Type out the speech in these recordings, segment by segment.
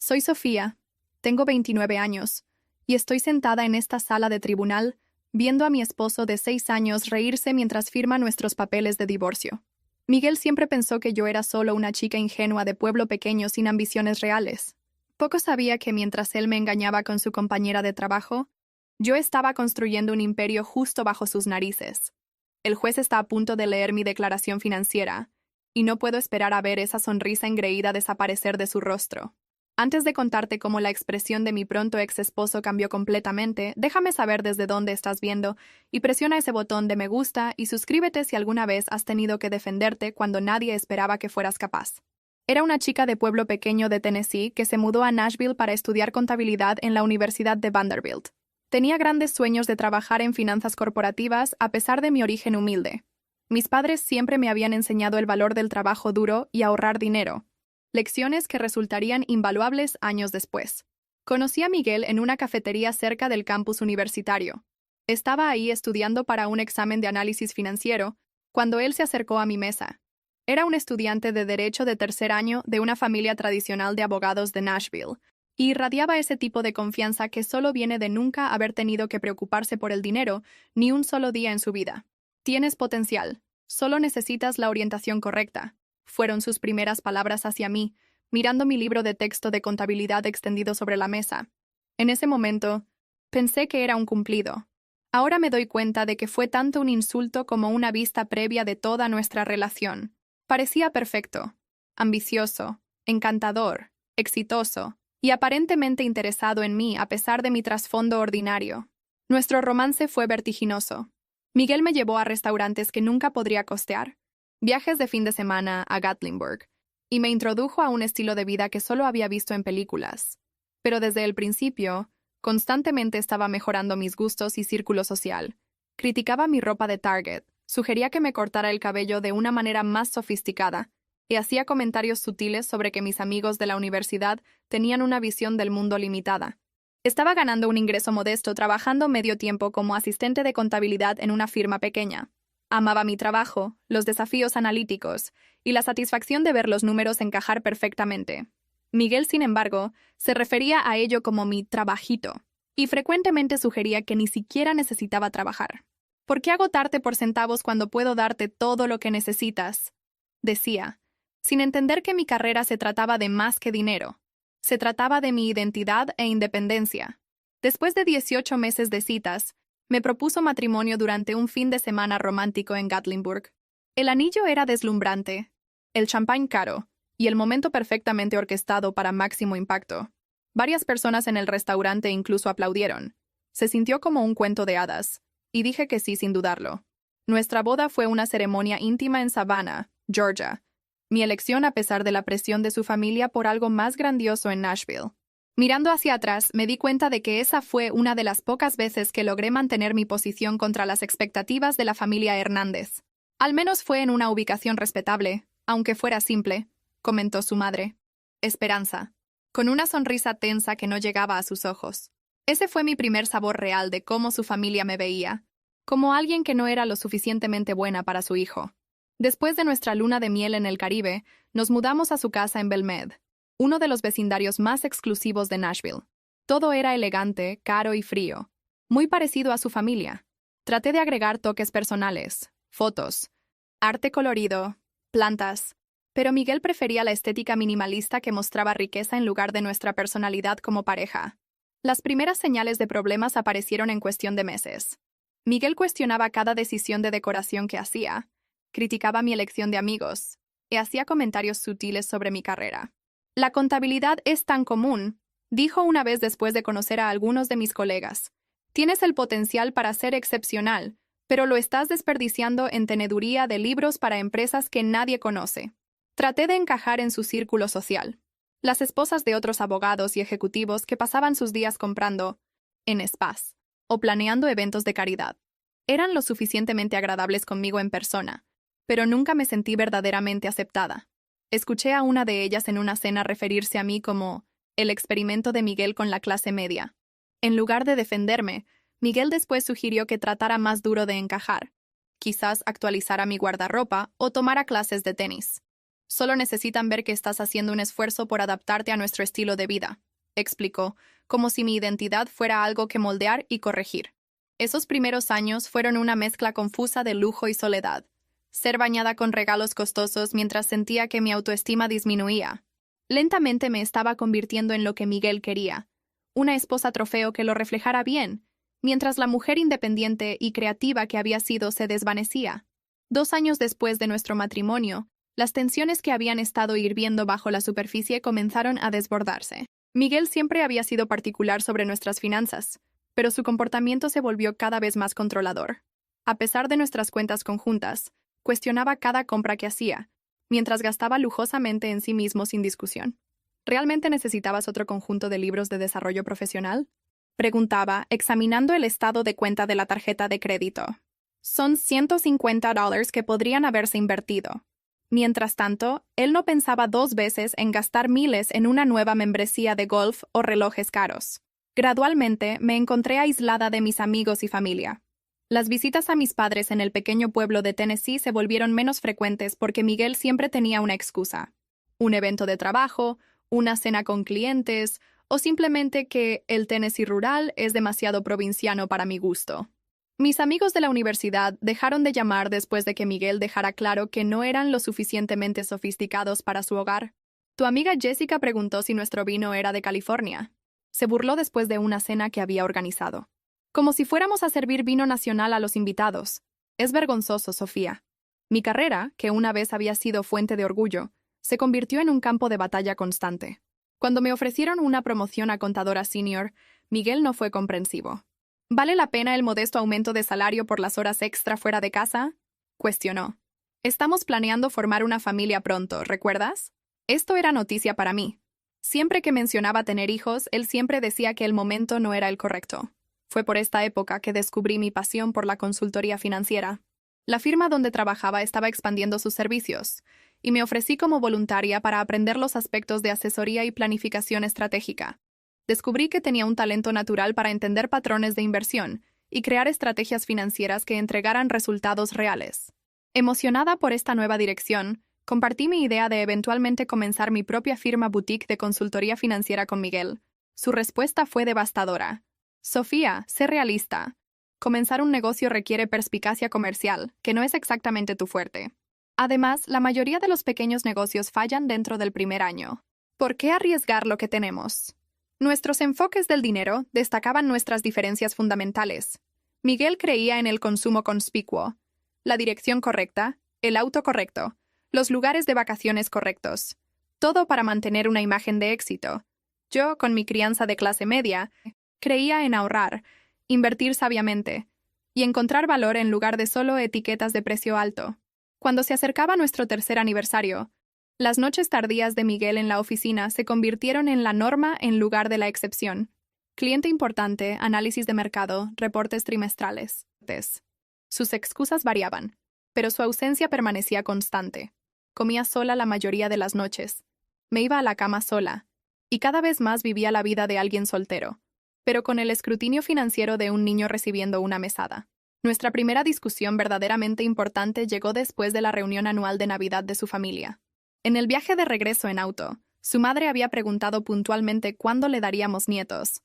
Soy Sofía, tengo 29 años, y estoy sentada en esta sala de tribunal viendo a mi esposo de 6 años reírse mientras firma nuestros papeles de divorcio. Miguel siempre pensó que yo era solo una chica ingenua de pueblo pequeño sin ambiciones reales. Poco sabía que mientras él me engañaba con su compañera de trabajo, yo estaba construyendo un imperio justo bajo sus narices. El juez está a punto de leer mi declaración financiera, y no puedo esperar a ver esa sonrisa engreída desaparecer de su rostro. Antes de contarte cómo la expresión de mi pronto ex esposo cambió completamente, déjame saber desde dónde estás viendo y presiona ese botón de me gusta y suscríbete si alguna vez has tenido que defenderte cuando nadie esperaba que fueras capaz. Era una chica de pueblo pequeño de Tennessee que se mudó a Nashville para estudiar contabilidad en la Universidad de Vanderbilt. Tenía grandes sueños de trabajar en finanzas corporativas a pesar de mi origen humilde. Mis padres siempre me habían enseñado el valor del trabajo duro y ahorrar dinero, lecciones que resultarían invaluables años después. Conocí a Miguel en una cafetería cerca del campus universitario. Estaba ahí estudiando para un examen de análisis financiero cuando él se acercó a mi mesa. Era un estudiante de Derecho de tercer año de una familia tradicional de abogados de Nashville, y irradiaba ese tipo de confianza que solo viene de nunca haber tenido que preocuparse por el dinero ni un solo día en su vida. Tienes potencial, solo necesitas la orientación correcta, fueron sus primeras palabras hacia mí, mirando mi libro de texto de contabilidad extendido sobre la mesa. En ese momento, pensé que era un cumplido. Ahora me doy cuenta de que fue tanto un insulto como una vista previa de toda nuestra relación. Parecía perfecto, ambicioso, encantador, exitoso, y aparentemente interesado en mí a pesar de mi trasfondo ordinario. Nuestro romance fue vertiginoso. Miguel me llevó a restaurantes que nunca podría costear, viajes de fin de semana a Gatlinburg, y me introdujo a un estilo de vida que solo había visto en películas. Pero desde el principio, constantemente estaba mejorando mis gustos y círculo social. Criticaba mi ropa de Target, sugería que me cortara el cabello de una manera más sofisticada, y hacía comentarios sutiles sobre que mis amigos de la universidad tenían una visión del mundo limitada. Estaba ganando un ingreso modesto trabajando medio tiempo como asistente de contabilidad en una firma pequeña. Amaba mi trabajo, los desafíos analíticos y la satisfacción de ver los números encajar perfectamente. Miguel, sin embargo, se refería a ello como mi trabajito, y frecuentemente sugería que ni siquiera necesitaba trabajar. ¿Por qué agotarte por centavos cuando puedo darte todo lo que necesitas?, decía, sin entender que mi carrera se trataba de más que dinero. Se trataba de mi identidad e independencia. Después de 18 meses de citas, me propuso matrimonio durante un fin de semana romántico en Gatlinburg. El anillo era deslumbrante, el champán caro y el momento perfectamente orquestado para máximo impacto. Varias personas en el restaurante incluso aplaudieron. Se sintió como un cuento de hadas, y dije que sí sin dudarlo. Nuestra boda fue una ceremonia íntima en Savannah, Georgia. Mi elección a pesar de la presión de su familia por algo más grandioso en Nashville. Mirando hacia atrás, me di cuenta de que esa fue una de las pocas veces que logré mantener mi posición contra las expectativas de la familia Hernández. Al menos fue en una ubicación respetable, aunque fuera simple, comentó su madre. Esperanza, con una sonrisa tensa que no llegaba a sus ojos. Ese fue mi primer sabor real de cómo su familia me veía, como alguien que no era lo suficientemente buena para su hijo. Después de nuestra luna de miel en el Caribe, nos mudamos a su casa en Belmed, uno de los vecindarios más exclusivos de Nashville. Todo era elegante, caro y frío, muy parecido a su familia. Traté de agregar toques personales, fotos, arte colorido, plantas, pero Miguel prefería la estética minimalista que mostraba riqueza en lugar de nuestra personalidad como pareja. Las primeras señales de problemas aparecieron en cuestión de meses. Miguel cuestionaba cada decisión de decoración que hacía, criticaba mi elección de amigos, y hacía comentarios sutiles sobre mi carrera. La contabilidad es tan común, dijo una vez después de conocer a algunos de mis colegas. Tienes el potencial para ser excepcional, pero lo estás desperdiciando en teneduría de libros para empresas que nadie conoce. Traté de encajar en su círculo social. Las esposas de otros abogados y ejecutivos que pasaban sus días comprando en spas o planeando eventos de caridad. Eran lo suficientemente agradables conmigo en persona, pero nunca me sentí verdaderamente aceptada. Escuché a una de ellas en una cena referirse a mí como el experimento de Miguel con la clase media. En lugar de defenderme, Miguel después sugirió que tratara más duro de encajar. Quizás actualizara mi guardarropa o tomara clases de tenis. Solo necesitan ver que estás haciendo un esfuerzo por adaptarte a nuestro estilo de vida, explicó, como si mi identidad fuera algo que moldear y corregir. Esos primeros años fueron una mezcla confusa de lujo y soledad. Ser bañada con regalos costosos mientras sentía que mi autoestima disminuía. Lentamente me estaba convirtiendo en lo que Miguel quería, una esposa trofeo que lo reflejara bien, mientras la mujer independiente y creativa que había sido se desvanecía. 2 años después de nuestro matrimonio, las tensiones que habían estado hirviendo bajo la superficie comenzaron a desbordarse. Miguel siempre había sido particular sobre nuestras finanzas, pero su comportamiento se volvió cada vez más controlador. A pesar de nuestras cuentas conjuntas, cuestionaba cada compra que hacía, mientras gastaba lujosamente en sí mismo sin discusión. ¿Realmente necesitabas otro conjunto de libros de desarrollo profesional? Preguntaba, examinando el estado de cuenta de la tarjeta de crédito. Son $150 que podrían haberse invertido. Mientras tanto, él no pensaba 2 veces en gastar miles en una nueva membresía de golf o relojes caros. Gradualmente, me encontré aislada de mis amigos y familia. Las visitas a mis padres en el pequeño pueblo de Tennessee se volvieron menos frecuentes porque Miguel siempre tenía una excusa. Un evento de trabajo, una cena con clientes, o simplemente que el Tennessee rural es demasiado provinciano para mi gusto. Mis amigos de la universidad dejaron de llamar después de que Miguel dejara claro que no eran lo suficientemente sofisticados para su hogar. Tu amiga Jessica preguntó si nuestro vino era de California. Se burló después de una cena que había organizado. Como si fuéramos a servir vino nacional a los invitados. Es vergonzoso, Sofía. Mi carrera, que una vez había sido fuente de orgullo, se convirtió en un campo de batalla constante. Cuando me ofrecieron una promoción a contadora senior, Miguel no fue comprensivo. ¿Vale la pena el modesto aumento de salario por las horas extra fuera de casa? Cuestionó. Estamos planeando formar una familia pronto, ¿recuerdas? Esto era noticia para mí. Siempre que mencionaba tener hijos, él siempre decía que el momento no era el correcto. Fue por esta época que descubrí mi pasión por la consultoría financiera. La firma donde trabajaba estaba expandiendo sus servicios, y me ofrecí como voluntaria para aprender los aspectos de asesoría y planificación estratégica. Descubrí que tenía un talento natural para entender patrones de inversión y crear estrategias financieras que entregaran resultados reales. Emocionada por esta nueva dirección, compartí mi idea de eventualmente comenzar mi propia firma boutique de consultoría financiera con Miguel. Su respuesta fue devastadora. Sofía, sé realista. Comenzar un negocio requiere perspicacia comercial, que no es exactamente tu fuerte. Además, la mayoría de los pequeños negocios fallan dentro del primer año. ¿Por qué arriesgar lo que tenemos? Nuestros enfoques del dinero destacaban nuestras diferencias fundamentales. Miguel creía en el consumo conspicuo, la dirección correcta, el auto correcto, los lugares de vacaciones correctos. Todo para mantener una imagen de éxito. Yo, con mi crianza de clase media, creía en ahorrar, invertir sabiamente y encontrar valor en lugar de solo etiquetas de precio alto. Cuando se acercaba nuestro 3er aniversario, las noches tardías de Miguel en la oficina se convirtieron en la norma en lugar de la excepción. Cliente importante, análisis de mercado, reportes trimestrales. Sus excusas variaban, pero su ausencia permanecía constante. Comía sola la mayoría de las noches. Me iba a la cama sola, y cada vez más vivía la vida de alguien soltero, pero con el escrutinio financiero de un niño recibiendo una mesada. Nuestra primera discusión verdaderamente importante llegó después de la reunión anual de Navidad de su familia. En el viaje de regreso en auto, su madre había preguntado puntualmente cuándo le daríamos nietos.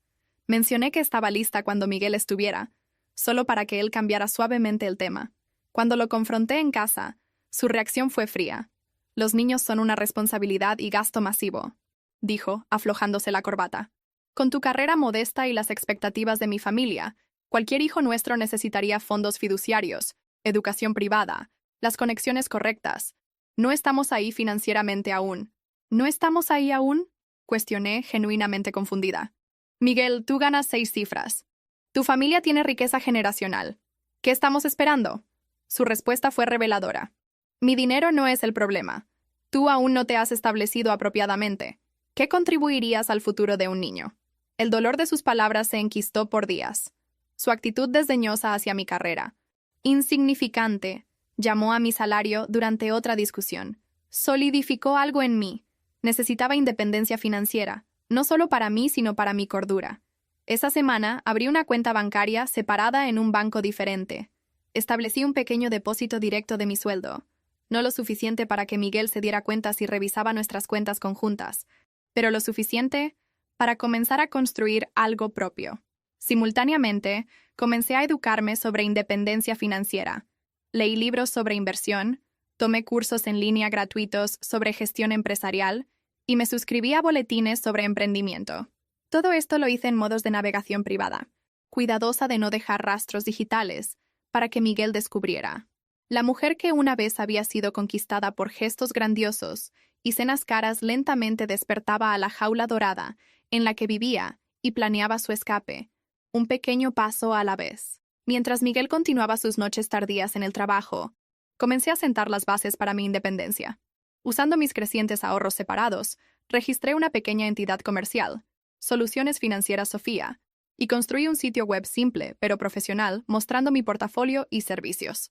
Mencioné que estaba lista cuando Miguel estuviera, solo para que él cambiara suavemente el tema. Cuando lo confronté en casa, su reacción fue fría. Los niños son una responsabilidad y gasto masivo, dijo, aflojándose la corbata. Con tu carrera modesta y las expectativas de mi familia, cualquier hijo nuestro necesitaría fondos fiduciarios, educación privada, las conexiones correctas. No estamos ahí financieramente aún. ¿No estamos ahí aún? Cuestioné, genuinamente confundida. Miguel, tú ganas 6 cifras. Tu familia tiene riqueza generacional. ¿Qué estamos esperando? Su respuesta fue reveladora. Mi dinero no es el problema. Tú aún no te has establecido apropiadamente. ¿Qué contribuirías al futuro de un niño? El dolor de sus palabras se enquistó por días. Su actitud desdeñosa hacia mi carrera. Insignificante, llamó a mi salario durante otra discusión. Solidificó algo en mí. Necesitaba independencia financiera, no solo para mí, sino para mi cordura. Esa semana abrí una cuenta bancaria separada en un banco diferente. Establecí un pequeño depósito directo de mi sueldo. No lo suficiente para que Miguel se diera cuenta si revisaba nuestras cuentas conjuntas, pero lo suficiente para comenzar a construir algo propio. Simultáneamente, comencé a educarme sobre independencia financiera. Leí libros sobre inversión, tomé cursos en línea gratuitos sobre gestión empresarial y me suscribí a boletines sobre emprendimiento. Todo esto lo hice en modos de navegación privada, cuidadosa de no dejar rastros digitales, para que Miguel descubriera. La mujer que una vez había sido conquistada por gestos grandiosos y cenas caras lentamente despertaba a la jaula dorada en la que vivía y planeaba su escape, un pequeño paso a la vez. Mientras Miguel continuaba sus noches tardías en el trabajo, comencé a sentar las bases para mi independencia. Usando mis crecientes ahorros separados, registré una pequeña entidad comercial, Soluciones Financieras Sofía, y construí un sitio web simple pero profesional mostrando mi portafolio y servicios.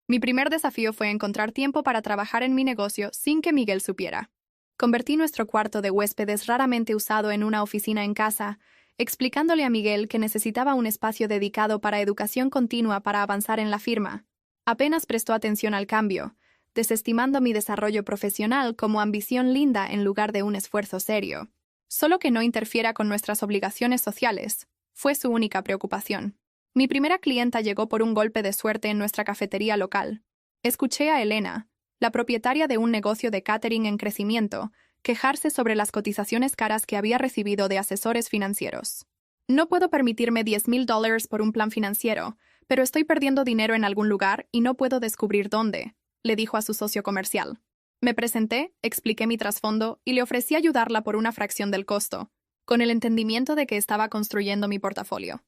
Mi primer desafío fue encontrar tiempo para trabajar en mi negocio sin que Miguel supiera. Convertí nuestro cuarto de huéspedes raramente usado en una oficina en casa, explicándole a Miguel que necesitaba un espacio dedicado para educación continua para avanzar en la firma. Apenas prestó atención al cambio, desestimando mi desarrollo profesional como ambición linda en lugar de un esfuerzo serio. Solo que no interfiera con nuestras obligaciones sociales, fue su única preocupación. Mi primera clienta llegó por un golpe de suerte en nuestra cafetería local. Escuché a Elena, la propietaria de un negocio de catering en crecimiento, quejarse sobre las cotizaciones caras que había recibido de asesores financieros. No puedo permitirme $10,000 por un plan financiero, pero estoy perdiendo dinero en algún lugar y no puedo descubrir dónde, le dijo a su socio comercial. Me presenté, expliqué mi trasfondo y le ofrecí ayudarla por una fracción del costo, con el entendimiento de que estaba construyendo mi portafolio.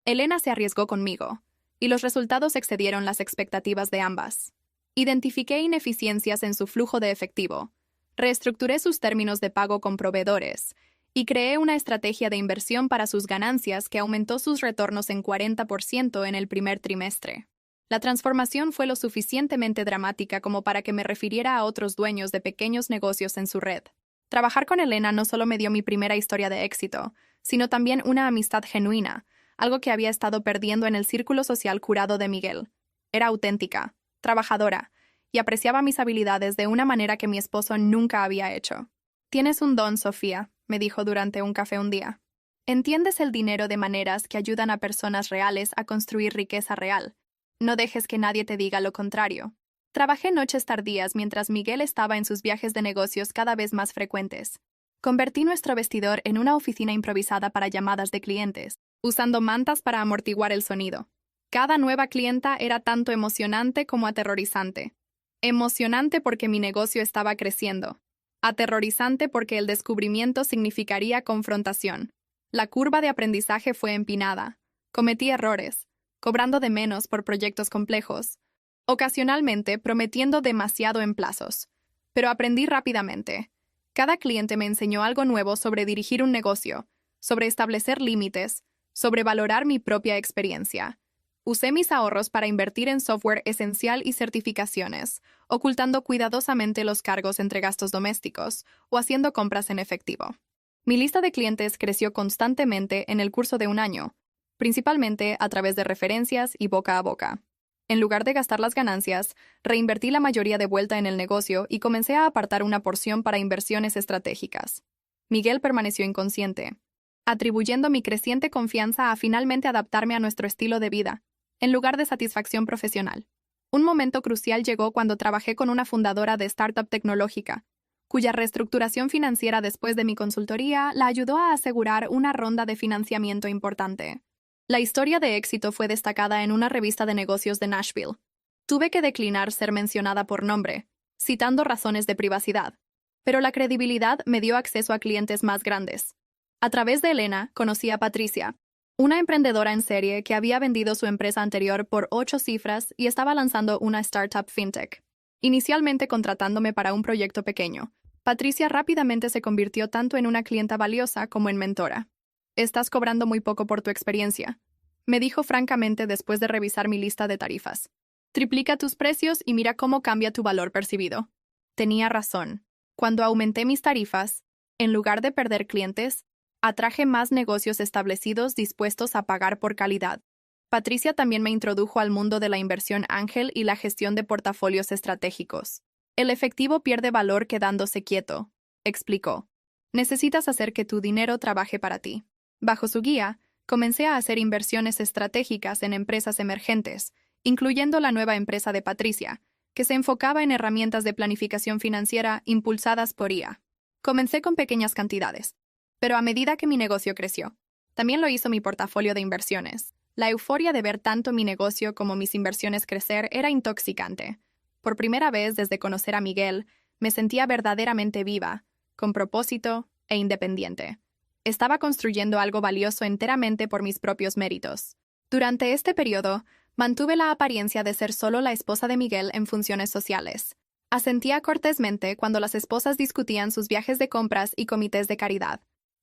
Elena se arriesgó conmigo, y los resultados excedieron las expectativas de ambas. Identifiqué ineficiencias en su flujo de efectivo, reestructuré sus términos de pago con proveedores y creé una estrategia de inversión para sus ganancias que aumentó sus retornos en 40% en el primer trimestre. La transformación fue lo suficientemente dramática como para que me refiriera a otros dueños de pequeños negocios en su red. Trabajar con Elena no solo me dio mi primera historia de éxito, sino también una amistad genuina, algo que había estado perdiendo en el círculo social curado de Miguel. Era auténtica, trabajadora, y apreciaba mis habilidades de una manera que mi esposo nunca había hecho. «Tienes un don, Sofía», me dijo durante un café un día. «Entiendes el dinero de maneras que ayudan a personas reales a construir riqueza real. No dejes que nadie te diga lo contrario». Trabajé noches tardías mientras Miguel estaba en sus viajes de negocios cada vez más frecuentes. Convertí nuestro vestidor en una oficina improvisada para llamadas de clientes, usando mantas para amortiguar el sonido. Cada nueva clienta era tanto emocionante como aterrorizante. Emocionante porque mi negocio estaba creciendo. Aterrorizante porque el descubrimiento significaría confrontación. La curva de aprendizaje fue empinada. Cometí errores, cobrando de menos por proyectos complejos, ocasionalmente prometiendo demasiado en plazos. Pero aprendí rápidamente. Cada cliente me enseñó algo nuevo sobre dirigir un negocio, sobre establecer límites, sobre valorar mi propia experiencia. Usé mis ahorros para invertir en software esencial y certificaciones, ocultando cuidadosamente los cargos entre gastos domésticos o haciendo compras en efectivo. Mi lista de clientes creció constantemente en el curso de un año, principalmente a través de referencias y boca a boca. En lugar de gastar las ganancias, reinvertí la mayoría de vuelta en el negocio y comencé a apartar una porción para inversiones estratégicas. Miguel permaneció inconsciente, atribuyendo mi creciente confianza a finalmente adaptarme a nuestro estilo de vida, en lugar de satisfacción profesional. Un momento crucial llegó cuando trabajé con una fundadora de startup tecnológica, cuya reestructuración financiera después de mi consultoría la ayudó a asegurar una ronda de financiamiento importante. La historia de éxito fue destacada en una revista de negocios de Nashville. Tuve que declinar ser mencionada por nombre, citando razones de privacidad, pero la credibilidad me dio acceso a clientes más grandes. A través de Elena, conocí a Patricia, una emprendedora en serie que había vendido su empresa anterior por 8 cifras y estaba lanzando una startup fintech. Inicialmente contratándome para un proyecto pequeño, Patricia rápidamente se convirtió tanto en una clienta valiosa como en mentora. «Estás cobrando muy poco por tu experiencia», me dijo francamente después de revisar mi lista de tarifas. «Triplica tus precios y mira cómo cambia tu valor percibido». Tenía razón. Cuando aumenté mis tarifas, en lugar de perder clientes, atraje más negocios establecidos dispuestos a pagar por calidad. Patricia también me introdujo al mundo de la inversión ángel y la gestión de portafolios estratégicos. El efectivo pierde valor quedándose quieto, explicó. Necesitas hacer que tu dinero trabaje para ti. Bajo su guía, comencé a hacer inversiones estratégicas en empresas emergentes, incluyendo la nueva empresa de Patricia, que se enfocaba en herramientas de planificación financiera impulsadas por IA. Comencé con pequeñas cantidades, pero a medida que mi negocio creció, también lo hizo mi portafolio de inversiones. La euforia de ver tanto mi negocio como mis inversiones crecer era intoxicante. Por primera vez desde conocer a Miguel, me sentía verdaderamente viva, con propósito e independiente. Estaba construyendo algo valioso enteramente por mis propios méritos. Durante este periodo, mantuve la apariencia de ser solo la esposa de Miguel en funciones sociales. Asentía cortésmente cuando las esposas discutían sus viajes de compras y comités de caridad.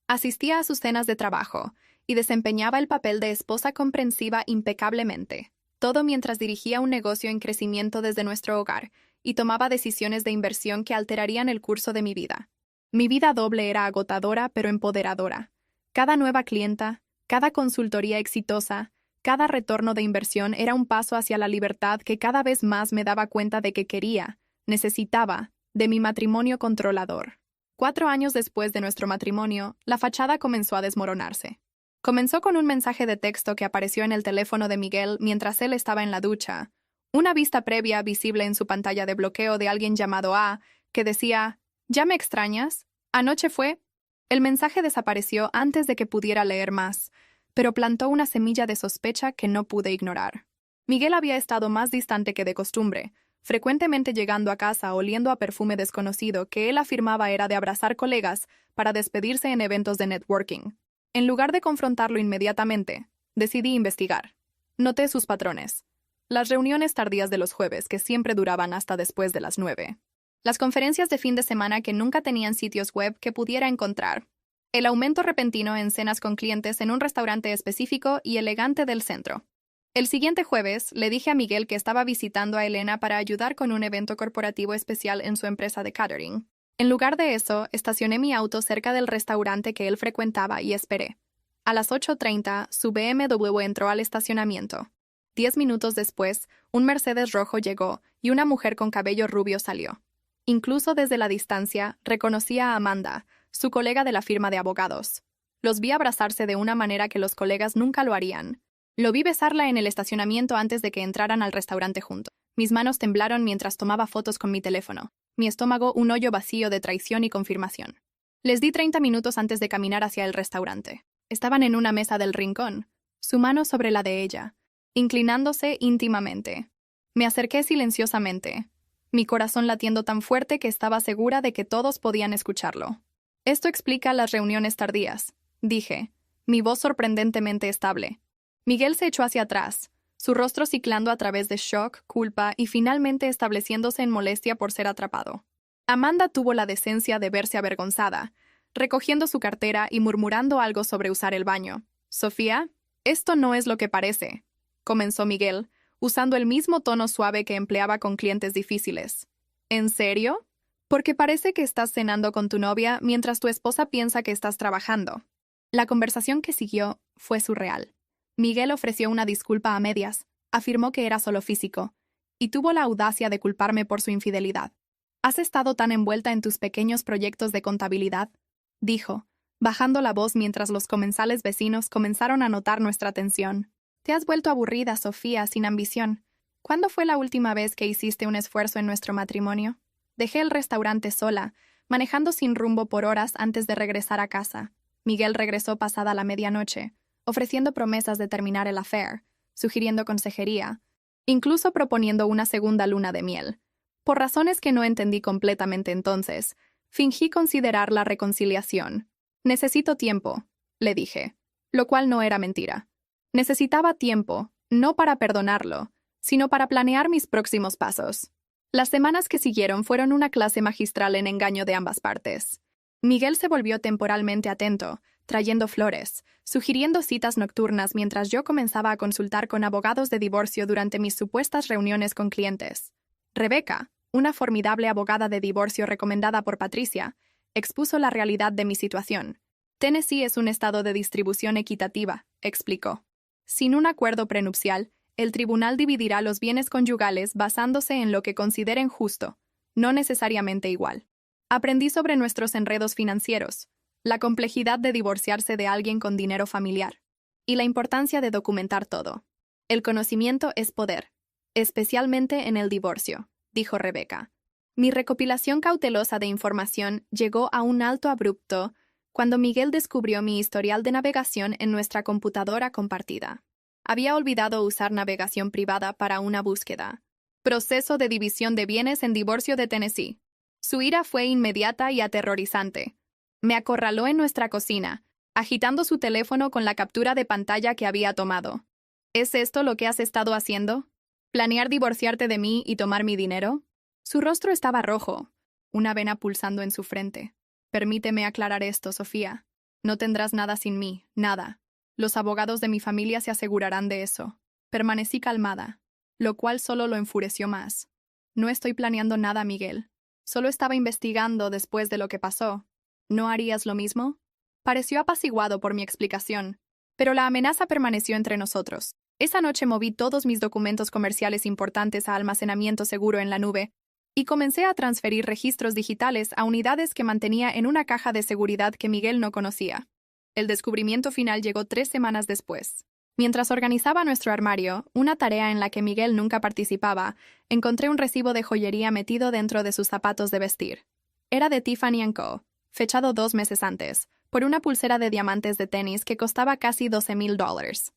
Asistía a sus cenas de trabajo y desempeñaba el papel de esposa comprensiva impecablemente, todo mientras dirigía un negocio en crecimiento desde nuestro hogar y tomaba decisiones de inversión que alterarían el curso de mi vida. Mi vida doble era agotadora pero empoderadora. Cada nueva clienta, cada consultoría exitosa, cada retorno de inversión era un paso hacia la libertad que cada vez más me daba cuenta de que necesitaba, de mi matrimonio controlador. 4 años después de nuestro matrimonio, la fachada comenzó a desmoronarse. Comenzó con un mensaje de texto que apareció en el teléfono de Miguel mientras él estaba en la ducha, una vista previa visible en su pantalla de bloqueo de alguien llamado A, que decía, ¿ya me extrañas? Anoche fue. El mensaje desapareció antes de que pudiera leer más, pero plantó una semilla de sospecha que no pude ignorar. Miguel había estado más distante que de costumbre, frecuentemente llegando a casa oliendo a perfume desconocido que él afirmaba era de abrazar colegas para despedirse en eventos de networking. En lugar de confrontarlo inmediatamente, decidí investigar. Noté sus patrones. Las reuniones tardías de los jueves, que siempre duraban hasta después de las 9. Las conferencias de fin de semana que nunca tenían sitios web que pudiera encontrar. El aumento repentino en cenas con clientes en un restaurante específico y elegante del centro. El siguiente jueves, le dije a Miguel que estaba visitando a Elena para ayudar con un evento corporativo especial en su empresa de catering. En lugar de eso, estacioné mi auto cerca del restaurante que él frecuentaba y esperé. A las 8:30, su BMW entró al estacionamiento. 10 minutos después, un Mercedes rojo llegó y una mujer con cabello rubio salió. Incluso desde la distancia, reconocí a Amanda, su colega de la firma de abogados. Los vi abrazarse de una manera que los colegas nunca lo harían. Lo vi besarla en el estacionamiento antes de que entraran al restaurante juntos. Mis manos temblaron mientras tomaba fotos con mi teléfono. Mi estómago un hoyo vacío de traición y confirmación. Les di 30 minutos antes de caminar hacia el restaurante. Estaban en una mesa del rincón, su mano sobre la de ella, inclinándose íntimamente. Me acerqué silenciosamente, mi corazón latiendo tan fuerte que estaba segura de que todos podían escucharlo. Esto explica las reuniones tardías, dije, mi voz sorprendentemente estable. Miguel se echó hacia atrás, su rostro ciclando a través de shock, culpa y finalmente estableciéndose en molestia por ser atrapado. Amanda tuvo la decencia de verse avergonzada, recogiendo su cartera y murmurando algo sobre usar el baño. «Sofía, esto no es lo que parece», comenzó Miguel, usando el mismo tono suave que empleaba con clientes difíciles. «¿En serio? Porque parece que estás cenando con tu novia mientras tu esposa piensa que estás trabajando». La conversación que siguió fue surreal. Miguel ofreció una disculpa a medias, afirmó que era solo físico, y tuvo la audacia de culparme por su infidelidad. «¿Has estado tan envuelta en tus pequeños proyectos de contabilidad?», dijo, bajando la voz mientras los comensales vecinos comenzaron a notar nuestra tensión. «Te has vuelto aburrida, Sofía, sin ambición. ¿Cuándo fue la última vez que hiciste un esfuerzo en nuestro matrimonio?» Dejé el restaurante sola, manejando sin rumbo por horas antes de regresar a casa. Miguel regresó pasada la medianoche, ofreciendo promesas de terminar el affair, sugiriendo consejería, incluso proponiendo una segunda luna de miel. Por razones que no entendí completamente entonces, fingí considerar la reconciliación. «Necesito tiempo», le dije, lo cual no era mentira. Necesitaba tiempo, no para perdonarlo, sino para planear mis próximos pasos. Las semanas que siguieron fueron una clase magistral en engaño de ambas partes. Miguel se volvió temporalmente atento, trayendo flores, sugiriendo citas nocturnas mientras yo comenzaba a consultar con abogados de divorcio durante mis supuestas reuniones con clientes. Rebecca, una formidable abogada de divorcio recomendada por Patricia, expuso la realidad de mi situación. «Tennessee es un estado de distribución equitativa», explicó. Sin un acuerdo prenupcial, el tribunal dividirá los bienes conyugales basándose en lo que consideren justo, no necesariamente igual. Aprendí sobre nuestros enredos financieros, la complejidad de divorciarse de alguien con dinero familiar, y la importancia de documentar todo. El conocimiento es poder, especialmente en el divorcio, dijo Rebeca. Mi recopilación cautelosa de información llegó a un alto abrupto cuando Miguel descubrió mi historial de navegación en nuestra computadora compartida. Había olvidado usar navegación privada para una búsqueda. Proceso de división de bienes en divorcio de Tennessee. Su ira fue inmediata y aterrorizante. Me acorraló en nuestra cocina, agitando su teléfono con la captura de pantalla que había tomado. ¿Es esto lo que has estado haciendo? ¿Planear divorciarte de mí y tomar mi dinero? Su rostro estaba rojo, una vena pulsando en su frente. Permíteme aclarar esto, Sofía. No tendrás nada sin mí, nada. Los abogados de mi familia se asegurarán de eso. Permanecí calmada, lo cual solo lo enfureció más. No estoy planeando nada, Miguel. Solo estaba investigando después de lo que pasó. ¿No harías lo mismo? Pareció apaciguado por mi explicación, pero la amenaza permaneció entre nosotros. Esa noche moví todos mis documentos comerciales importantes a almacenamiento seguro en la nube y comencé a transferir registros digitales a unidades que mantenía en una caja de seguridad que Miguel no conocía. El descubrimiento final llegó 3 semanas después. Mientras organizaba nuestro armario, una tarea en la que Miguel nunca participaba, encontré un recibo de joyería metido dentro de sus zapatos de vestir. Era de Tiffany & Co., fechado 2 meses antes, por una pulsera de diamantes de tenis que costaba casi $12,000.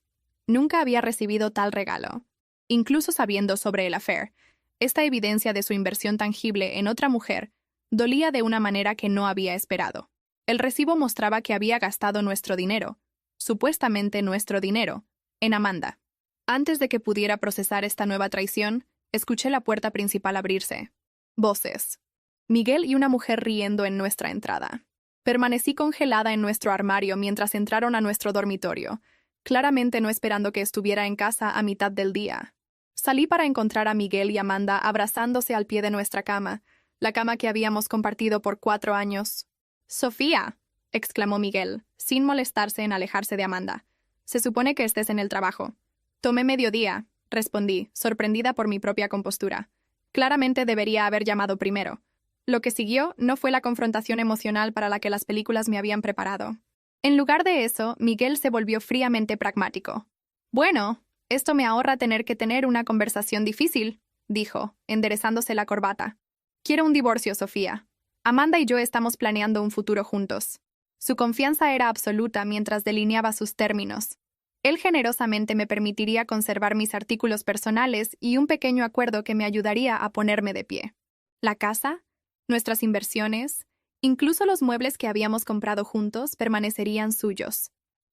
Nunca había recibido tal regalo. Incluso sabiendo sobre el affair, esta evidencia de su inversión tangible en otra mujer dolía de una manera que no había esperado. El recibo mostraba que había gastado nuestro dinero, supuestamente nuestro dinero, en Amanda. Antes de que pudiera procesar esta nueva traición, escuché la puerta principal abrirse. Voces. Miguel y una mujer riendo en nuestra entrada. Permanecí congelada en nuestro armario mientras entraron a nuestro dormitorio, claramente no esperando que estuviera en casa a mitad del día. Salí para encontrar a Miguel y Amanda abrazándose al pie de nuestra cama, la cama que habíamos compartido por 4 años. «Sofía», exclamó Miguel, sin molestarse en alejarse de Amanda. «Se supone que estés en el trabajo». «Tomé mediodía», respondí, sorprendida por mi propia compostura. Claramente debería haber llamado primero. Lo que siguió no fue la confrontación emocional para la que las películas me habían preparado. En lugar de eso, Miguel se volvió fríamente pragmático. «Bueno, esto me ahorra tener que tener una conversación difícil», dijo, enderezándose la corbata. «Quiero un divorcio, Sofía. Amanda y yo estamos planeando un futuro juntos». Su confianza era absoluta mientras delineaba sus términos. Él generosamente me permitiría conservar mis artículos personales y un pequeño acuerdo que me ayudaría a ponerme de pie. La casa, nuestras inversiones, incluso los muebles que habíamos comprado juntos permanecerían suyos.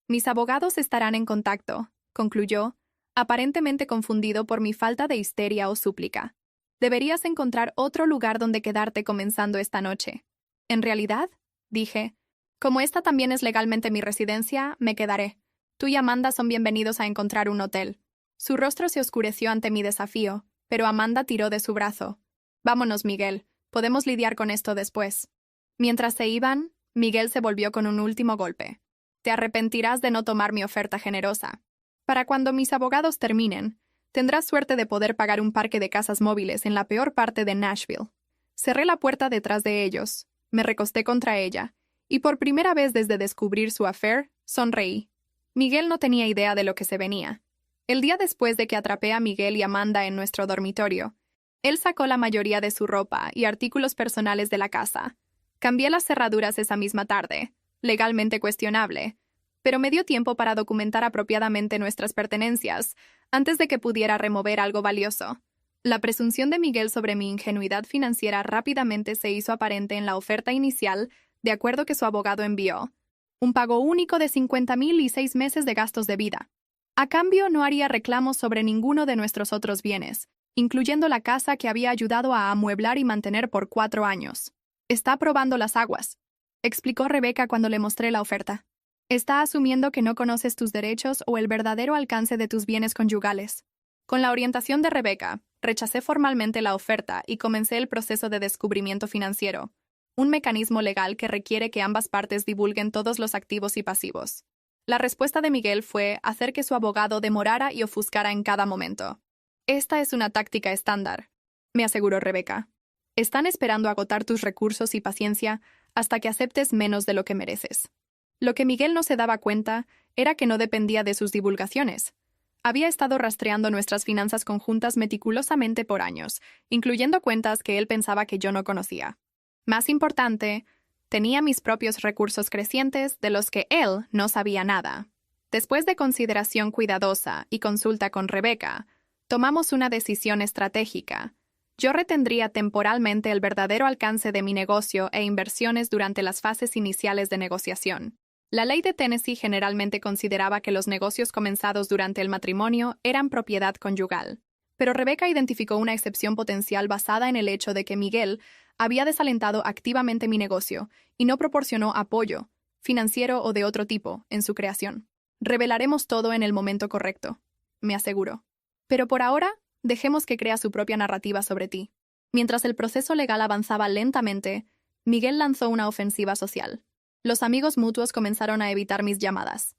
Mis abogados estarán en contacto, concluyó, aparentemente confundido por mi falta de histeria o súplica. Deberías encontrar otro lugar donde quedarte comenzando esta noche. En realidad, dije, como esta también es legalmente mi residencia, me quedaré. Tú y Amanda son bienvenidos a encontrar un hotel. Su rostro se oscureció ante mi desafío, pero Amanda tiró de su brazo. Vámonos, Miguel. Podemos lidiar con esto después. Mientras se iban, Miguel se volvió con un último golpe. Te arrepentirás de no tomar mi oferta generosa. Para cuando mis abogados terminen, tendrás suerte de poder pagar un parque de casas móviles en la peor parte de Nashville. Cerré la puerta detrás de ellos, me recosté contra ella, y por primera vez desde descubrir su affair, sonreí. Miguel no tenía idea de lo que se venía. El día después de que atrapé a Miguel y Amanda en nuestro dormitorio, él sacó la mayoría de su ropa y artículos personales de la casa. Cambié las cerraduras esa misma tarde, legalmente cuestionable, pero me dio tiempo para documentar apropiadamente nuestras pertenencias antes de que pudiera remover algo valioso. La presunción de Miguel sobre mi ingenuidad financiera rápidamente se hizo aparente en la oferta inicial de acuerdo que su abogado envió. Un pago único de $50,000 y 6 meses de gastos de vida. A cambio, no haría reclamos sobre ninguno de nuestros otros bienes, incluyendo la casa que había ayudado a amueblar y mantener por 4 años. Está probando las aguas, explicó Rebeca cuando le mostré la oferta. Está asumiendo que no conoces tus derechos o el verdadero alcance de tus bienes conyugales. Con la orientación de Rebeca, rechacé formalmente la oferta y comencé el proceso de descubrimiento financiero, un mecanismo legal que requiere que ambas partes divulguen todos los activos y pasivos. La respuesta de Miguel fue hacer que su abogado demorara y ofuscara en cada momento. Esta es una táctica estándar, me aseguró Rebeca. Están esperando agotar tus recursos y paciencia hasta que aceptes menos de lo que mereces. Lo que Miguel no se daba cuenta era que no dependía de sus divulgaciones. Había estado rastreando nuestras finanzas conjuntas meticulosamente por años, incluyendo cuentas que él pensaba que yo no conocía. Más importante, tenía mis propios recursos crecientes de los que él no sabía nada. Después de consideración cuidadosa y consulta con Rebeca, tomamos una decisión estratégica. Yo retendría temporalmente el verdadero alcance de mi negocio e inversiones durante las fases iniciales de negociación. La ley de Tennessee generalmente consideraba que los negocios comenzados durante el matrimonio eran propiedad conyugal, pero Rebeca identificó una excepción potencial basada en el hecho de que Miguel había desalentado activamente mi negocio y no proporcionó apoyo, financiero o de otro tipo, en su creación. Revelaremos todo en el momento correcto, me aseguró. Pero por ahora, dejemos que crea su propia narrativa sobre ti. Mientras el proceso legal avanzaba lentamente, Miguel lanzó una ofensiva social. Los amigos mutuos comenzaron a evitar mis llamadas.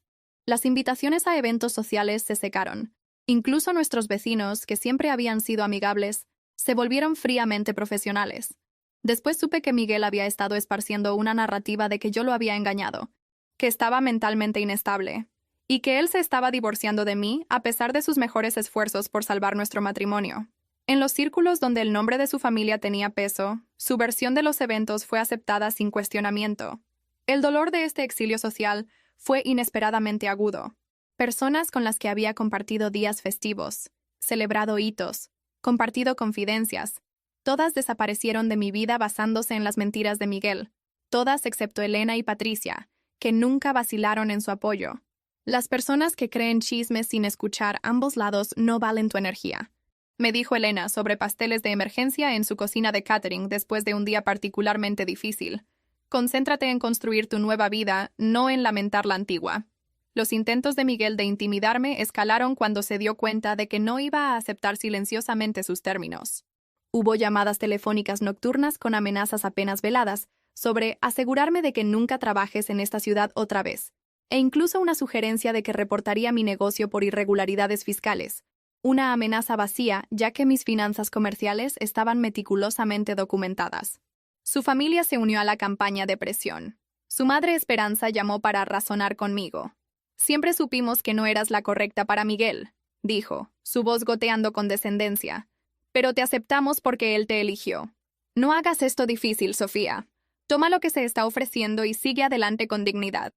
Las invitaciones a eventos sociales se secaron. Incluso nuestros vecinos, que siempre habían sido amigables, se volvieron fríamente profesionales. Después supe que Miguel había estado esparciendo una narrativa de que yo lo había engañado, que estaba mentalmente inestable, y que él se estaba divorciando de mí a pesar de sus mejores esfuerzos por salvar nuestro matrimonio. En los círculos donde el nombre de su familia tenía peso, su versión de los eventos fue aceptada sin cuestionamiento. El dolor de este exilio social fue inesperadamente agudo. Personas con las que había compartido días festivos, celebrado hitos, compartido confidencias, todas desaparecieron de mi vida basándose en las mentiras de Miguel, todas excepto Elena y Patricia, que nunca vacilaron en su apoyo. Las personas que creen chismes sin escuchar ambos lados no valen tu energía, me dijo Elena sobre pasteles de emergencia en su cocina de catering después de un día particularmente difícil. Concéntrate en construir tu nueva vida, no en lamentar la antigua. Los intentos de Miguel de intimidarme escalaron cuando se dio cuenta de que no iba a aceptar silenciosamente sus términos. Hubo llamadas telefónicas nocturnas con amenazas apenas veladas sobre asegurarme de que nunca trabajes en esta ciudad otra vez, e incluso una sugerencia de que reportaría mi negocio por irregularidades fiscales, una amenaza vacía ya que mis finanzas comerciales estaban meticulosamente documentadas. Su familia se unió a la campaña de presión. Su madre Esperanza llamó para razonar conmigo. Siempre supimos que no eras la correcta para Miguel, dijo, su voz goteando con descendencia. Pero te aceptamos porque él te eligió. No hagas esto difícil, Sofía. Toma lo que se está ofreciendo y sigue adelante con dignidad.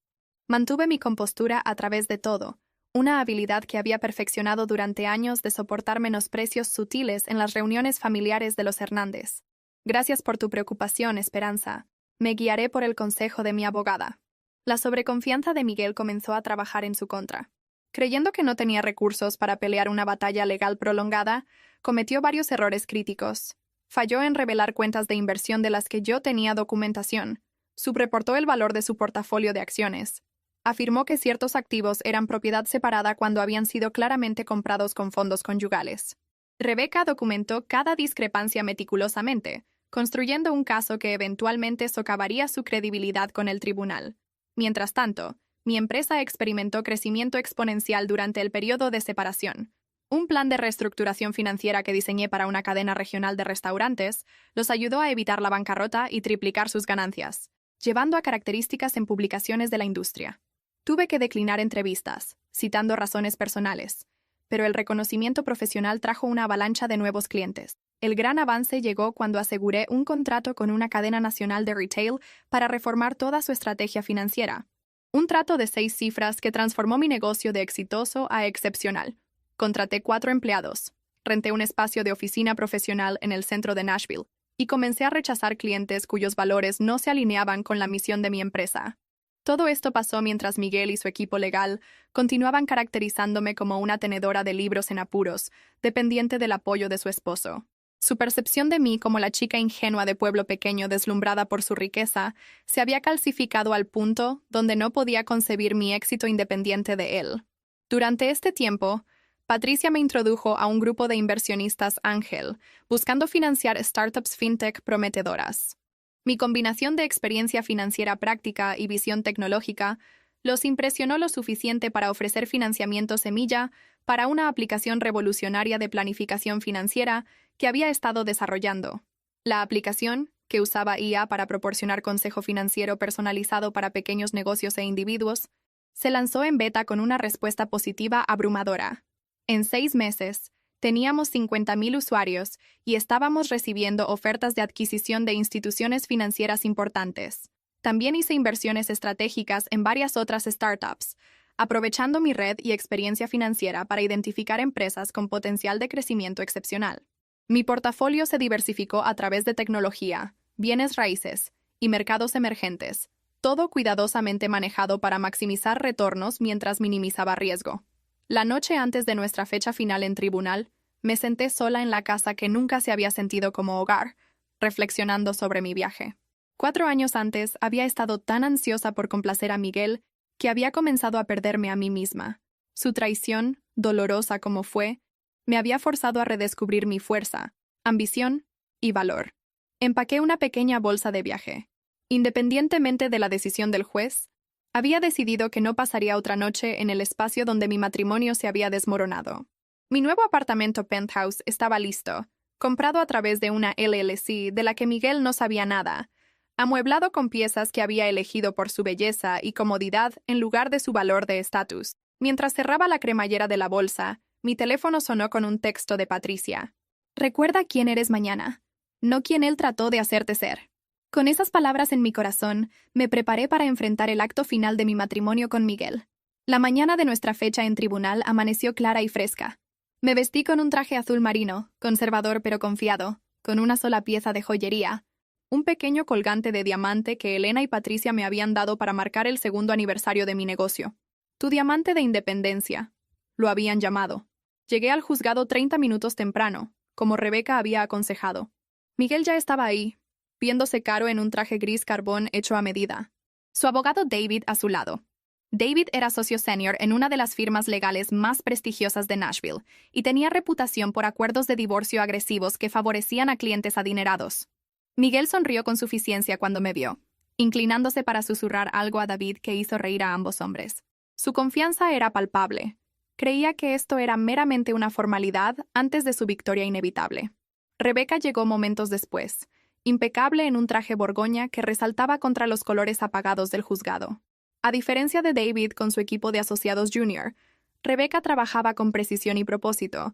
Mantuve mi compostura a través de todo, una habilidad que había perfeccionado durante años de soportar menosprecios sutiles en las reuniones familiares de los Hernández. Gracias por tu preocupación, Esperanza. Me guiaré por el consejo de mi abogada. La sobreconfianza de Miguel comenzó a trabajar en su contra. Creyendo que no tenía recursos para pelear una batalla legal prolongada, cometió varios errores críticos. Falló en revelar cuentas de inversión de las que yo tenía documentación. Subreportó el valor de su portafolio de acciones. Afirmó que ciertos activos eran propiedad separada cuando habían sido claramente comprados con fondos conyugales. Rebeca documentó cada discrepancia meticulosamente, construyendo un caso que eventualmente socavaría su credibilidad con el tribunal. Mientras tanto, mi empresa experimentó crecimiento exponencial durante el periodo de separación. Un plan de reestructuración financiera que diseñé para una cadena regional de restaurantes los ayudó a evitar la bancarrota y triplicar sus ganancias, llevando a características en publicaciones de la industria. Tuve que declinar entrevistas, citando razones personales, pero el reconocimiento profesional trajo una avalancha de nuevos clientes. El gran avance llegó cuando aseguré un contrato con una cadena nacional de retail para reformar toda su estrategia financiera. Un trato de 6 cifras que transformó mi negocio de exitoso a excepcional. Contraté 4 empleados, renté un espacio de oficina profesional en el centro de Nashville y comencé a rechazar clientes cuyos valores no se alineaban con la misión de mi empresa. Todo esto pasó mientras Miguel y su equipo legal continuaban caracterizándome como una tenedora de libros en apuros, dependiente del apoyo de su esposo. Su percepción de mí como la chica ingenua de pueblo pequeño deslumbrada por su riqueza se había calcificado al punto donde no podía concebir mi éxito independiente de él. Durante este tiempo, Patricia me introdujo a un grupo de inversionistas ángel, buscando financiar startups fintech prometedoras. Mi combinación de experiencia financiera práctica y visión tecnológica Los impresionó lo suficiente para ofrecer financiamiento semilla para una aplicación revolucionaria de planificación financiera que había estado desarrollando. La aplicación, que usaba IA para proporcionar consejo financiero personalizado para pequeños negocios e individuos, se lanzó en beta con una respuesta positiva abrumadora. En 6 meses, teníamos 50,000 usuarios y estábamos recibiendo ofertas de adquisición de instituciones financieras importantes. También hice inversiones estratégicas en varias otras startups, aprovechando mi red y experiencia financiera para identificar empresas con potencial de crecimiento excepcional. Mi portafolio se diversificó a través de tecnología, bienes raíces y mercados emergentes, todo cuidadosamente manejado para maximizar retornos mientras minimizaba riesgo. La noche antes de nuestra fecha final en tribunal, me senté sola en la casa que nunca se había sentido como hogar, reflexionando sobre mi viaje. 4 años antes había estado tan ansiosa por complacer a Miguel que había comenzado a perderme a mí misma. Su traición, dolorosa como fue, me había forzado a redescubrir mi fuerza, ambición y valor. Empaqué una pequeña bolsa de viaje. Independientemente de la decisión del juez, había decidido que no pasaría otra noche en el espacio donde mi matrimonio se había desmoronado. Mi nuevo apartamento penthouse estaba listo, comprado a través de una LLC de la que Miguel no sabía nada, amueblado con piezas que había elegido por su belleza y comodidad en lugar de su valor de estatus. Mientras cerraba la cremallera de la bolsa, mi teléfono sonó con un texto de Patricia. «Recuerda quién eres mañana, no quién él trató de hacerte ser». Con esas palabras en mi corazón, me preparé para enfrentar el acto final de mi matrimonio con Miguel. La mañana de nuestra fecha en tribunal amaneció clara y fresca. Me vestí con un traje azul marino, conservador pero confiado, con una sola pieza de joyería, un pequeño colgante de diamante que Elena y Patricia me habían dado para marcar el 2º aniversario de mi negocio. Tu diamante de independencia, lo habían llamado. Llegué al juzgado 30 minutos temprano, como Rebeca había aconsejado. Miguel ya estaba ahí, viéndose caro en un traje gris carbón hecho a medida. Su abogado David a su lado. David era socio senior en una de las firmas legales más prestigiosas de Nashville y tenía reputación por acuerdos de divorcio agresivos que favorecían a clientes adinerados. Miguel sonrió con suficiencia cuando me vio, inclinándose para susurrar algo a David que hizo reír a ambos hombres. Su confianza era palpable. Creía que esto era meramente una formalidad antes de su victoria inevitable. Rebeca llegó momentos después, impecable en un traje borgoña que resaltaba contra los colores apagados del juzgado. A diferencia de David con su equipo de asociados junior, Rebeca trabajaba con precisión y propósito,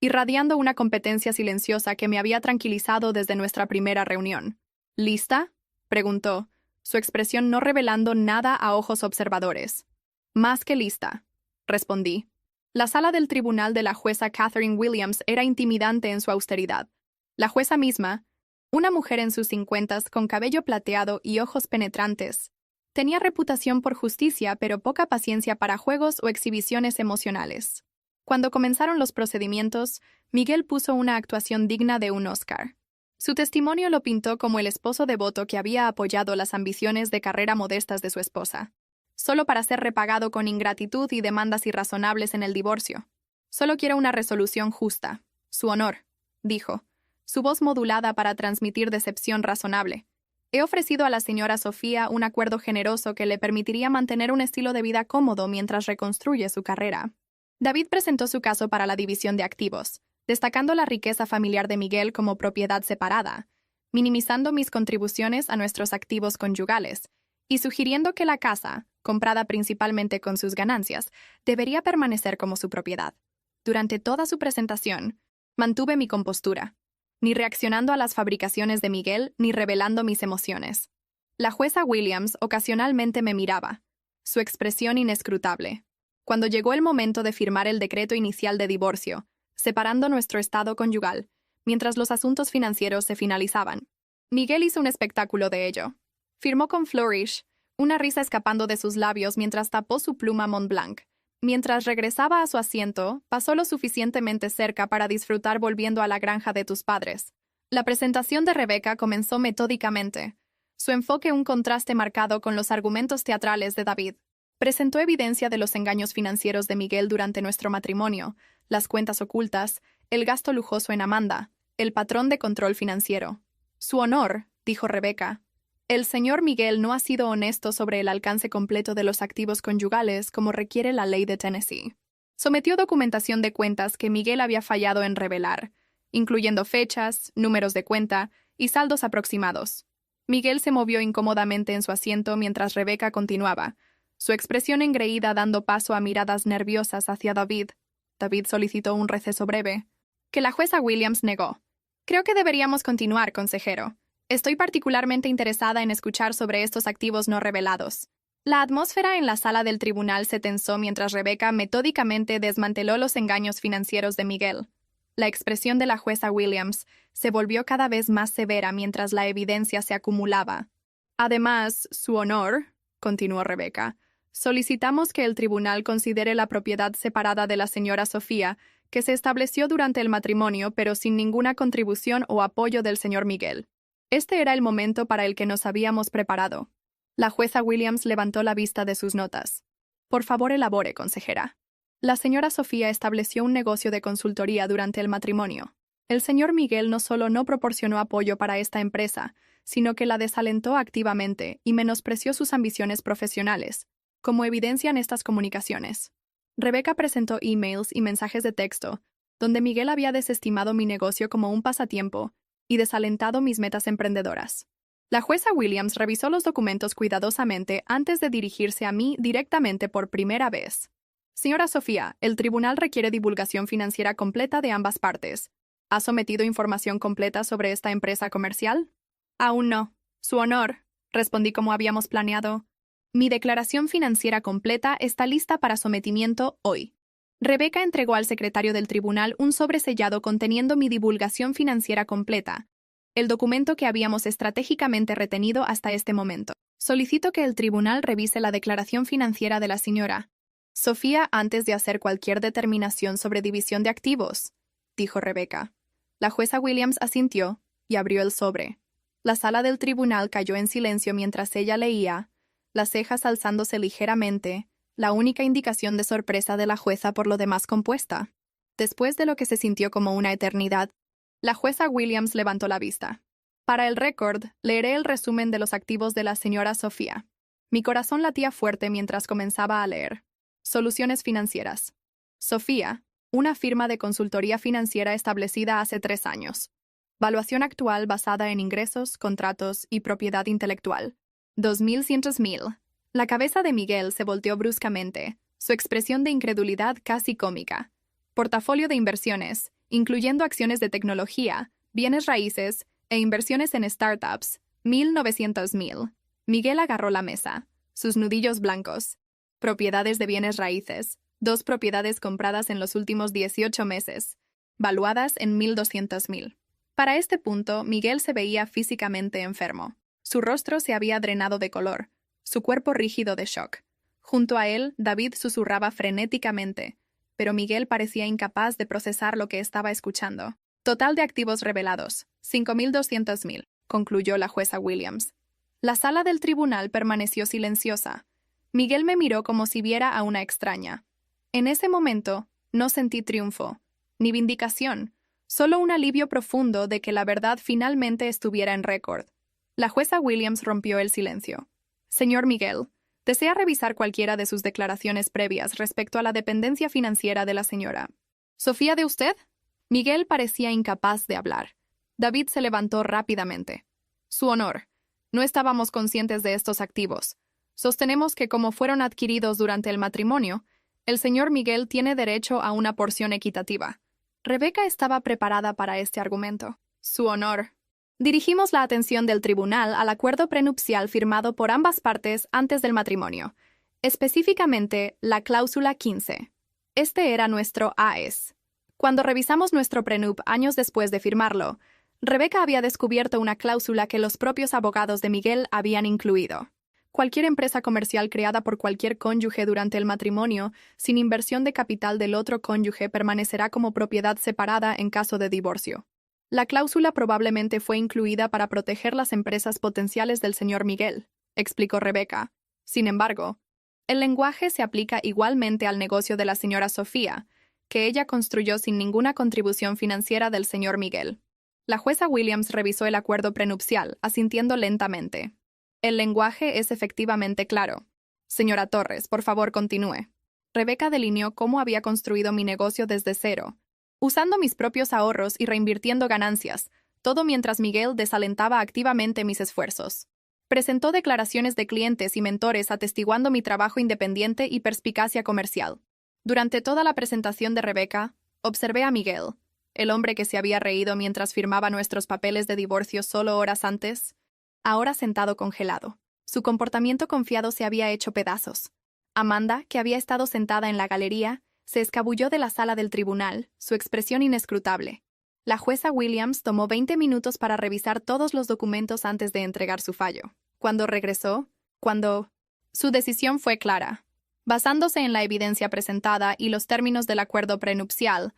irradiando una competencia silenciosa que me había tranquilizado desde nuestra primera reunión. ¿Lista?, preguntó, su expresión no revelando nada a ojos observadores. Más que lista, respondí. La sala del tribunal de la jueza Catherine Williams era intimidante en su austeridad. La jueza misma, una mujer en sus 50s con cabello plateado y ojos penetrantes, tenía reputación por justicia pero poca paciencia para juegos o exhibiciones emocionales. Cuando comenzaron los procedimientos, Miguel puso una actuación digna de un Oscar. Su testimonio lo pintó como el esposo devoto que había apoyado las ambiciones de carrera modestas de su esposa, solo para ser repagado con ingratitud y demandas irrazonables en el divorcio. Solo quiero una resolución justa, su honor, dijo, su voz modulada para transmitir decepción razonable. He ofrecido a la señora Sofía un acuerdo generoso que le permitiría mantener un estilo de vida cómodo mientras reconstruye su carrera. David presentó su caso para la división de activos, destacando la riqueza familiar de Miguel como propiedad separada, minimizando mis contribuciones a nuestros activos conyugales, y sugiriendo que la casa, comprada principalmente con sus ganancias, debería permanecer como su propiedad. Durante toda su presentación, mantuve mi compostura, ni reaccionando a las fabricaciones de Miguel ni revelando mis emociones. La jueza Williams ocasionalmente me miraba, su expresión inescrutable. Cuando llegó el momento de firmar el decreto inicial de divorcio, separando nuestro estado conyugal, mientras los asuntos financieros se finalizaban, Miguel hizo un espectáculo de ello. Firmó con flourish, una risa escapando de sus labios mientras tapó su pluma Montblanc. Mientras regresaba a su asiento, pasó lo suficientemente cerca para disfrutar volviendo a la granja de tus padres. La presentación de Rebeca comenzó metódicamente, su enfoque un contraste marcado con los argumentos teatrales de David. Presentó evidencia de los engaños financieros de Miguel durante nuestro matrimonio, las cuentas ocultas, el gasto lujoso en Amanda, el patrón de control financiero. Su honor, dijo Rebeca, El señor Miguel no ha sido honesto sobre el alcance completo de los activos conyugales como requiere la ley de Tennessee. Sometió documentación de cuentas que Miguel había fallado en revelar, incluyendo fechas, números de cuenta y saldos aproximados. Miguel se movió incómodamente en su asiento mientras Rebecca continuaba, su expresión engreída dando paso a miradas nerviosas hacia David. David solicitó un receso breve, que la jueza Williams negó. Creo que deberíamos continuar, consejero. Estoy particularmente interesada en escuchar sobre estos activos no revelados. La atmósfera en la sala del tribunal se tensó mientras Rebecca metódicamente desmanteló los engaños financieros de Miguel. La expresión de la jueza Williams se volvió cada vez más severa mientras la evidencia se acumulaba. Además, su honor, continuó Rebecca, solicitamos que el tribunal considere la propiedad separada de la señora Sofía, que se estableció durante el matrimonio pero sin ninguna contribución o apoyo del señor Miguel. Este era el momento para el que nos habíamos preparado. La jueza Williams levantó la vista de sus notas. Por favor, elabore, consejera. La señora Sofía estableció un negocio de consultoría durante el matrimonio. El señor Miguel no solo no proporcionó apoyo para esta empresa, sino que la desalentó activamente y menospreció sus ambiciones profesionales, como evidencian estas comunicaciones. Rebecca presentó emails y mensajes de texto, donde Miguel había desestimado mi negocio como un pasatiempo y desalentado mis metas emprendedoras. La jueza Williams revisó los documentos cuidadosamente antes de dirigirse a mí directamente por primera vez. Señora Sofía, el tribunal requiere divulgación financiera completa de ambas partes. ¿Ha sometido información completa sobre esta empresa comercial? Aún no. Su honor, respondí como habíamos planeado. Mi declaración financiera completa está lista para sometimiento hoy. Rebecca entregó al secretario del tribunal un sobre sellado conteniendo mi divulgación financiera completa, el documento que habíamos estratégicamente retenido hasta este momento. Solicito que el tribunal revise la declaración financiera de la señora Sofía antes de hacer cualquier determinación sobre división de activos, dijo Rebecca. La jueza Williams asintió y abrió el sobre. La sala del tribunal cayó en silencio mientras ella leía, las cejas alzándose ligeramente, la única indicación de sorpresa de la jueza por lo demás compuesta. Después de lo que se sintió como una eternidad, la jueza Williams levantó la vista. Para el récord, leeré el resumen de los activos de la señora Sofía. Mi corazón latía fuerte mientras comenzaba a leer. Soluciones financieras. Sofía, una firma de consultoría financiera establecida hace 3 años. Valuación actual basada en ingresos, contratos y propiedad intelectual. 2.100.000. La cabeza de Miguel se volteó bruscamente, su expresión de incredulidad casi cómica. Portafolio de inversiones, incluyendo acciones de tecnología, bienes raíces e inversiones en startups, 1.900.000. Miguel agarró la mesa, sus nudillos blancos. Propiedades de bienes raíces, 2 propiedades compradas en los últimos 18 meses, valuadas en 1.200.000. Para este punto, Miguel se veía físicamente enfermo. Su rostro se había drenado de color, su cuerpo rígido de shock. Junto a él, David susurraba frenéticamente, pero Miguel parecía incapaz de procesar lo que estaba escuchando. Total de activos revelados, 5.200.000, concluyó la jueza Williams. La sala del tribunal permaneció silenciosa. Miguel me miró como si viera a una extraña. En ese momento, no sentí triunfo, ni vindicación, solo un alivio profundo de que la verdad finalmente estuviera en récord. La jueza Williams rompió el silencio. Señor Miguel, ¿desea revisar cualquiera de sus declaraciones previas respecto a la dependencia financiera de la señora Sofía de usted? Miguel parecía incapaz de hablar. David se levantó rápidamente. Su honor, no estábamos conscientes de estos activos. Sostenemos que como fueron adquiridos durante el matrimonio, el señor Miguel tiene derecho a una porción equitativa. Rebecca estaba preparada para este argumento. Su honor. Dirigimos la atención del tribunal al acuerdo prenupcial firmado por ambas partes antes del matrimonio, específicamente la cláusula 15. Este era nuestro AES. Cuando revisamos nuestro prenup años después de firmarlo, Rebecca había descubierto una cláusula que los propios abogados de Miguel habían incluido. Cualquier empresa comercial creada por cualquier cónyuge durante el matrimonio, sin inversión de capital del otro cónyuge, permanecerá como propiedad separada en caso de divorcio. La cláusula probablemente fue incluida para proteger las empresas potenciales del señor Miguel, explicó Rebecca. Sin embargo, el lenguaje se aplica igualmente al negocio de la señora Sofía, que ella construyó sin ninguna contribución financiera del señor Miguel. La jueza Williams revisó el acuerdo prenupcial, asintiendo lentamente. El lenguaje es efectivamente claro. Señora Torres, por favor, continúe. Rebeca delineó cómo había construido mi negocio desde cero, usando mis propios ahorros y reinvirtiendo ganancias, todo mientras Miguel desalentaba activamente mis esfuerzos. Presentó declaraciones de clientes y mentores atestiguando mi trabajo independiente y perspicacia comercial. Durante toda la presentación de Rebeca, observé a Miguel, el hombre que se había reído mientras firmaba nuestros papeles de divorcio solo horas antes, ahora sentado congelado. Su comportamiento confiado se había hecho pedazos. Amanda, que había estado sentada en la galería, se escabulló de la sala del tribunal, su expresión inescrutable. La jueza Williams tomó 20 minutos para revisar todos los documentos antes de entregar su fallo. Cuando regresó, su decisión fue clara. Basándose en la evidencia presentada y los términos del acuerdo prenupcial,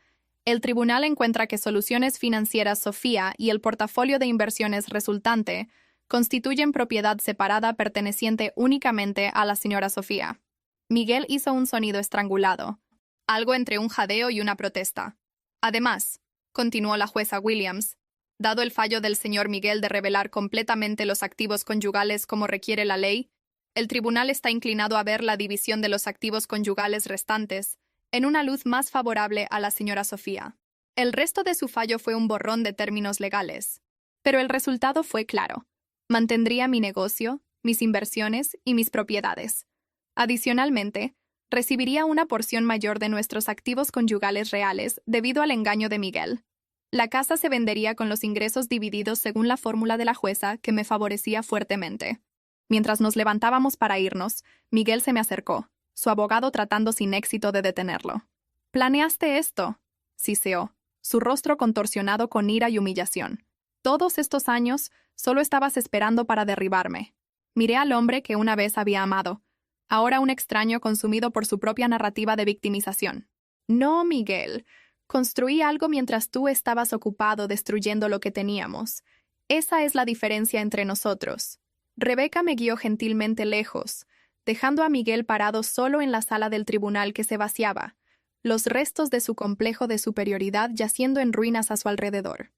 el tribunal encuentra que Soluciones Financieras Sofía y el portafolio de inversiones resultante constituyen propiedad separada perteneciente únicamente a la señora Sofía. Miguel hizo un sonido estrangulado, algo entre un jadeo y una protesta. Además, continuó la jueza Williams, dado el fallo del señor Miguel de revelar completamente los activos conyugales como requiere la ley, el tribunal está inclinado a ver la división de los activos conyugales restantes en una luz más favorable a la señora Sofía. El resto de su fallo fue un borrón de términos legales, pero el resultado fue claro. Mantendría mi negocio, mis inversiones y mis propiedades. Adicionalmente, recibiría una porción mayor de nuestros activos conyugales reales debido al engaño de Miguel. La casa se vendería con los ingresos divididos según la fórmula de la jueza que me favorecía fuertemente. Mientras nos levantábamos para irnos, Miguel se me acercó, su abogado tratando sin éxito de detenerlo. ¿Planeaste esto?, siseó, su rostro contorsionado con ira y humillación. Todos estos años, solo estabas esperando para derribarme. Miré al hombre que una vez había amado, ahora un extraño consumido por su propia narrativa de victimización. No, Miguel. Construí algo mientras tú estabas ocupado destruyendo lo que teníamos. Esa es la diferencia entre nosotros. Rebeca me guió gentilmente lejos, dejando a Miguel parado solo en la sala del tribunal que se vaciaba, los restos de su complejo de superioridad yaciendo en ruinas a su alrededor.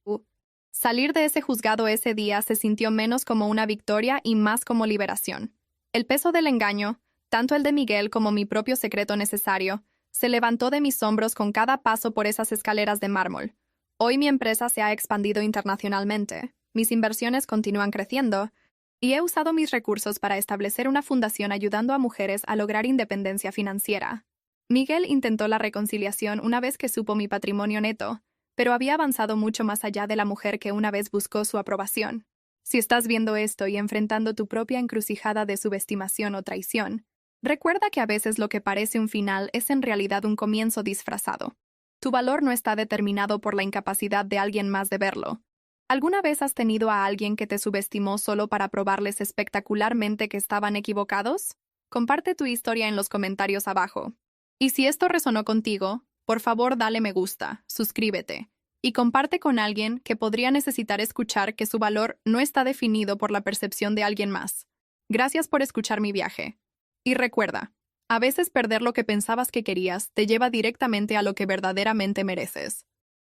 Salir de ese juzgado ese día se sintió menos como una victoria y más como liberación. El peso del engaño, tanto el de Miguel como mi propio secreto necesario, se levantó de mis hombros con cada paso por esas escaleras de mármol. Hoy mi empresa se ha expandido internacionalmente, mis inversiones continúan creciendo, y he usado mis recursos para establecer una fundación ayudando a mujeres a lograr independencia financiera. Miguel intentó la reconciliación una vez que supo mi patrimonio neto, pero había avanzado mucho más allá de la mujer que una vez buscó su aprobación. Si estás viendo esto y enfrentando tu propia encrucijada de subestimación o traición, recuerda que a veces lo que parece un final es en realidad un comienzo disfrazado. Tu valor no está determinado por la incapacidad de alguien más de verlo. ¿Alguna vez has tenido a alguien que te subestimó solo para probarles espectacularmente que estaban equivocados? Comparte tu historia en los comentarios abajo. Y si esto resonó contigo, por favor dale me gusta, suscríbete, y comparte con alguien que podría necesitar escuchar que su valor no está definido por la percepción de alguien más. Gracias por escuchar mi viaje. Y recuerda, a veces perder lo que pensabas que querías te lleva directamente a lo que verdaderamente mereces.